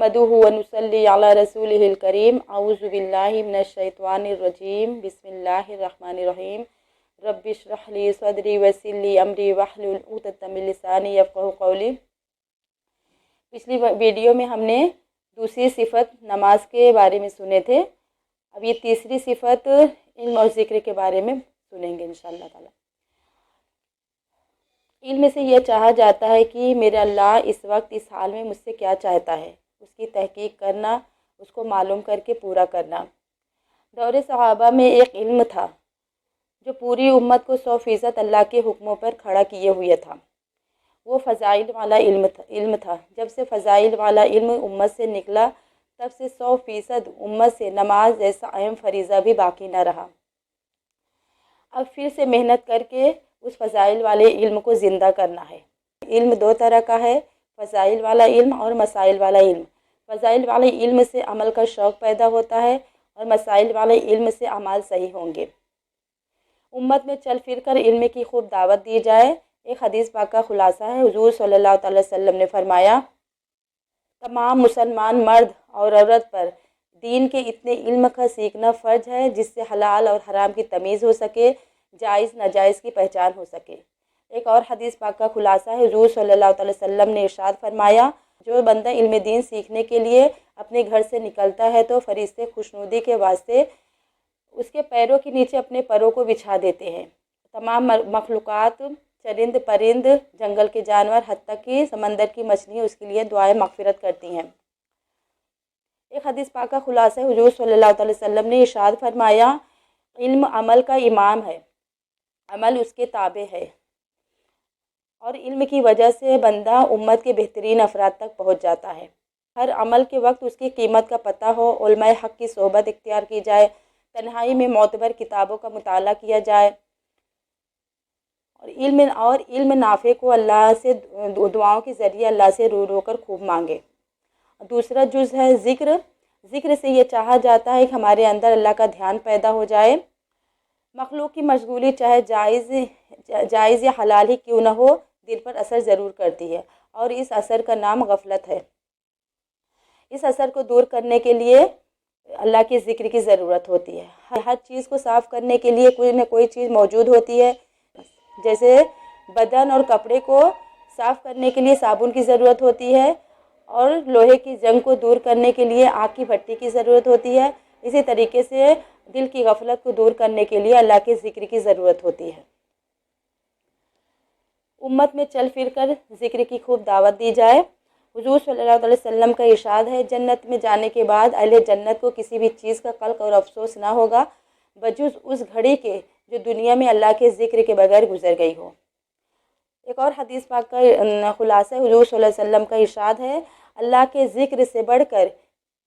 नहमदुहु व नुसल्ली अला रसूलिहिल करीम अऊज़ु बिल्लाहि मिनश शैतानिर रजीम बिस्मिल्लाहिर रहमानिर रहीम रब्बि इश्रह ली सदरी वयस्सिर ली अमरी वहलुल उक़दतम मिन लिसानी यफ़क़हू क़ौली। पिछली वीडियो में हमने दूसरी सिफत नमाज के बारे में सुने थे। अब ये तीसरी सिफत इल्म और ज़िक्र के बारे में सुनेंगे इंशाअल्लाह ताला। इल्म से यह चाहा जाता है कि मेरे अल्लाह इस वक्त इस हाल में मुझसे क्या चाहता है, उसकी तहकीक करना, उसको मालूम करके पूरा करना। दौरे सहाबा में एक इल्म था जो पूरी उम्मत को 100% अल्लाह के हुक्मों पर खड़ा किए हुए था। वो फ़ज़ाइल वाला इल्म था। जब से फ़ज़ाइल वाला इल्म उम्मत से निकला तब से 100% उम्मत से नमाज जैसा अहम फरीज़ा भी बाकी न रहा। अब फिर से मेहनत करके उस फ़ज़ाइल वाले इल्म को ज़िंदा करना है। इल्म दो तरह का है, फ़ज़ाइल वाला इल्म और मसाइल वाला इल्म। फ़ज़ाइल वाले इल्म से अमल का शौक़ पैदा होता है और मसाइल वाले इल्म से अमाल सही होंगे। उम्मत में चल फिर कर इल्म की खूब दावत दी जाए। एक हदीस पाक का खुलासा है, हुज़ूर सल्लल्लाहु अलैहि वसल्लम ने फरमाया, तमाम मुसलमान मर्द और औरत पर दीन के इतने इल्म का सीखना फ़र्ज है जिससे हलाल और हराम की तमीज़ हो सके, जायज़ नाजायज़ की पहचान हो सके। एक और हदीस पाक का खुलासा है, हुज़ूर सल्लल्लाहु अलैहि वसल्लम ने इरशाद फरमाया, जो बंदा इल्म दीन सीखने के लिए अपने घर से निकलता है तो फरिश्ते खुशनुदी के वास्ते उसके पैरों के नीचे अपने परों को बिछा देते हैं। तमाम मखलूक़ात, चरिंद परिंद, जंगल के जानवर, हत्ता कि समंदर की मछलियाँ उसके लिए दुआए मग़फ़िरत करती हैं। एक हदीस पाक का खुलासा है, हुज़ूर सल्लल्लाहु अलैहि वसल्लम ने इरशाद फरमाया, इल्म अमल का इमाम है, अमल उसके ताबे है। और इल्म की वजह से बंदा उम्मत के बेहतरीन अफराद तक पहुँच जाता है। हर अमल के वक्त उसकी कीमत का पता हो, उलमाए हक़ की सोहबत इख्तियार की जाए, तन्हाई में मोतबर किताबों का मुताला किया जाए और इल्म नाफ़े को अल्लाह से दुआओं के ज़रिए अल्लाह से रो रो कर खूब मांगे। दूसरा जुज़ है ज़िक्र। ज़िक्र से ये चाहा जाता है कि हमारे अंदर अल्लाह का ध्यान पैदा हो जाए। मखलूक की मशगूली चाहे जायज़ या हलाल ही क्यों न हो, दिल पर असर ज़रूर करती है और इस असर का नाम गफलत है। इस असर को दूर करने के लिए अल्लाह के ज़िक्र की ज़रूरत होती है। हर चीज़ को साफ़ करने के लिए कोई न कोई चीज़ मौजूद होती है। जैसे बदन और कपड़े को साफ़ करने के लिए साबुन की ज़रूरत होती है और लोहे की जंग को दूर करने के लिए आग की भट्टी की ज़रूरत होती है। इसी तरीके से दिल की गफलत को दूर करने के लिए अल्लाह के ज़िक्र की ज़रूरत होती है। उम्मत में चल फिर कर ज़िक्र की खूब दावत दी जाए। हुज़ूर सल्लल्लाहु अलैहि वसल्लम का इरशाद है, जन्नत में जाने के बाद अहले जन्नत को किसी भी चीज़ का कल्क और अफसोस ना होगा बजुज़ उस घड़ी के जो दुनिया में अल्लाह के ज़िक्र के बगैर गुजर गई हो। एक और हदीस पाक का खुलासा है, हुज़ूर सल्लल्लाहु अलैहि वसल्लम का इरशाद है, अल्लाह के ज़िक्र से बढ़कर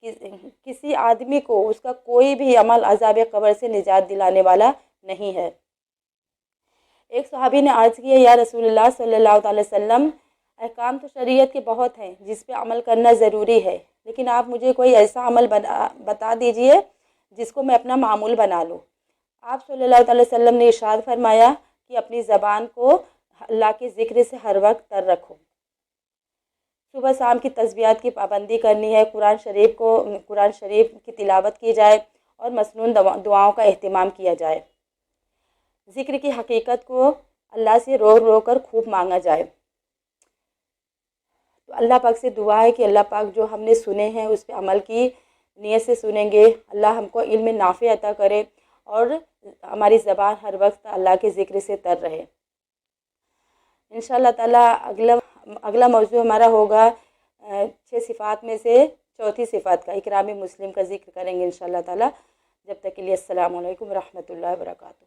किसी आदमी को उसका कोई भी अमल अज़ाब क़ब्र से निजात दिलाने वाला नहीं है। एक सहाबी ने अर्ज़ किया, या रसूलुल्लाह सल्लल्लाहु अलैहि वसल्लम, अहकाम तो शरीयत के बहुत हैं जिस पे अमल करना ज़रूरी है, लेकिन आप मुझे कोई ऐसा अमल बता दीजिए जिसको मैं अपना मामूल बना लूँ। आप सल्लल्लाहु अलैहि वसल्लम ने इरशाद फरमाया कि अपनी ज़बान को अल्लाह के ज़िक्र से हर वक्त तर रखो। सुबह शाम की तस्बीहात की पाबंदी करनी है, कुरान शरीफ की तिलावत की जाए और मसनून दुआओं का एहतिमाम किया जाए। ज़िक्र की हकीकत को अल्लाह से रो रो कर खूब मांगा जाए। तो अल्लाह पाक से दुआ है कि अल्लाह पाक जो हमने सुने हैं उस पर अमल की नीयत से सुनेंगे। अल्लाह हमको इल्म नाफ़े अता करे और हमारी ज़बान हर वक्त अल्लाह के ज़िक्र से तर रहे। इंशाअल्लाह ताला अगला मौज़ू हमारा होगा 6 सिफ़ात में से चौथी सिफ़ात का, इकराम मुस्लिम का ज़िक्र करेंगे इंशाअल्लाह ताला। जब तक के लिए अस्सलामु अलैकुम व रहमतुल्लाहि व बरकातुहू।